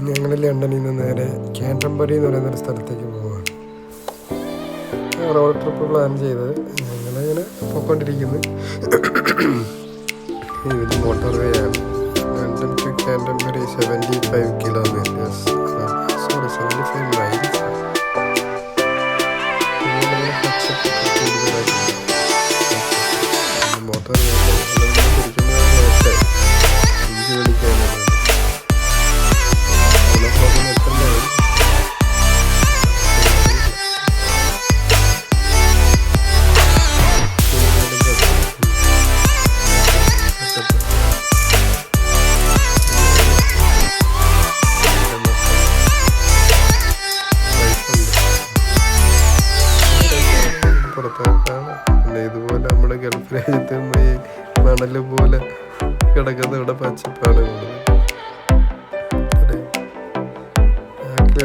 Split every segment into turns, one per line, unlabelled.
ഞങ്ങൾ ലണ്ടനിൽ നിന്ന് നേരെ കാൻറ്റർബറി എന്ന് പറയുന്നൊരു സ്ഥലത്തേക്ക് പോവുകയാണ്. റോഡ് ട്രിപ്പ് പ്ലാൻ ചെയ്ത് ഞങ്ങളിങ്ങനെ പോയിക്കൊണ്ടിരിക്കുന്നു. ഇത് മോട്ടോർ വേ ആണ്. London to Canterbury 75 kilometres, sorry 75 miles. Motorway പുറത്തോട്ടാണ്. പിന്നെ ഇതുപോലെ നമ്മുടെ ഗൾഫ് രാജ്യത്ത് ഈ മണല് പോലെ കിടക്കുന്ന ഇവിടെ പച്ചപ്പാണ് കൂടുതൽ.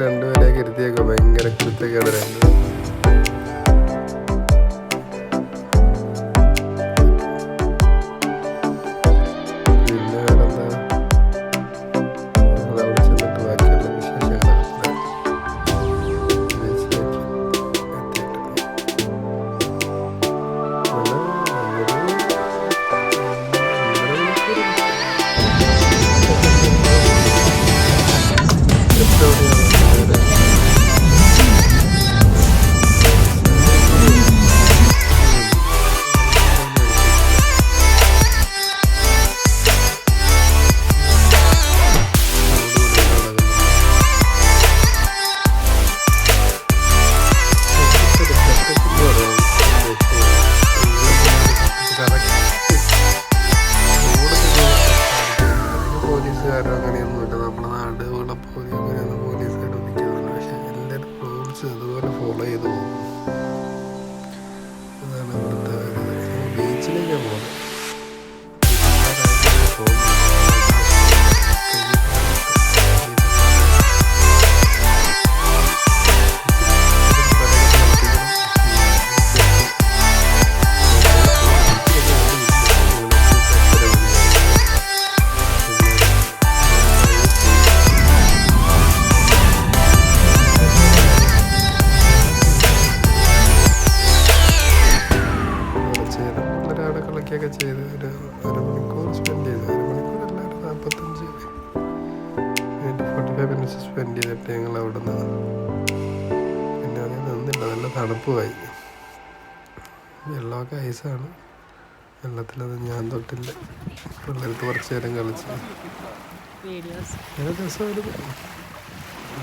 രണ്ടുപേരെയൊക്കെ ഇരുത്തിയൊക്കെ ഭയങ്കര കുരുത്തക്കേട് രണ്ട്. പിന്നെ വേറെന്താ, അവിടെ ചെന്നിട്ട് ബാക്കിയുള്ള വിശേഷങ്ങളൊക്കെ പോലീസുകാരോ അങ്ങനെയൊന്നുമില്ല. നമ്മുടെ നാടുകളെ പോലെ അങ്ങനെയൊന്നും പോലീസുകാർ നിൽക്കുന്നില്ല. പക്ഷെ എല്ലാവരും റൂൾസ് അതുപോലെ ഫോളോ ചെയ്ത് പോകും. അതാണ് ഇവിടുത്തെ ബീച്ചിലേക്കാണ് പോകുന്നത്. കളിക്കുകയൊക്കെ ചെയ്ത് ഒരു അരമണിക്കൂർ സ്പെൻഡ് ചെയ്തു. അരമണിക്കൂറല്ല, ഒരു 45 മിനിറ്റ്സ് സ്പെൻഡ് ചെയ്തിട്ട് ഞങ്ങൾ അവിടെ നിന്ന് പിന്നെ അതിൽ നിന്നില്ല. നല്ല തണുപ്പുമായി. വെള്ളമൊക്കെ ഐസാണ്. വെള്ളത്തിലത് ഞാൻ തൊട്ടില്ല. പിള്ളേർക്ക് കുറച്ച് നേരം കളിച്ച് നല്ല രസമായിരുന്നു.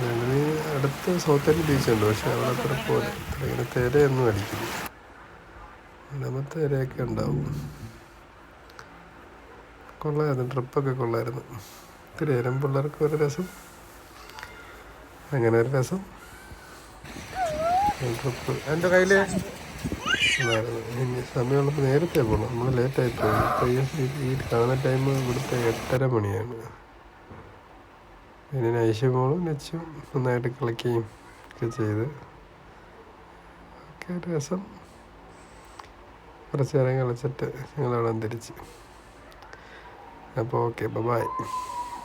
ഞങ്ങൾ അടുത്ത് സൗത്ത് എൻഡ് ബീച്ചുണ്ട്, പക്ഷെ അവിടെ അത്ര പോലെ ഇങ്ങനെ തിരയൊന്നും അടിക്കില്ല. രണ്ടാമത്തെ തിരയൊക്കെ ഉണ്ടാവും. കൊള്ളായിരുന്നു, ട്രിപ്പൊക്കെ കൊള്ളായിരുന്നു. തിരേരം പിള്ളേർക്ക് ഒരു രസം, അങ്ങനെ ഒരു രസം ട്രിപ്പ്. എൻ്റെ കയ്യിൽ ഇനി സമയമുള്ളപ്പോൾ നേരത്തെ പോകണം. നമ്മൾ ലേറ്റായി പോയി. ഇപ്പോൾ ഈ കാണുന്ന ടൈം ഇവിടുത്തെ 8:30 മണിയാണ്. പിന്നെ നൈഷമോളും നെച്ചും നന്നായിട്ട് കളിക്കുകയും ഒക്കെ ചെയ്ത് ഒക്കെ രസം. കുറച്ച് നേരം കളിച്ചിട്ട് ഞങ്ങളവിടെ തിരിച്ച്. അപ്പോൾ ഓക്കെ, ബൈ.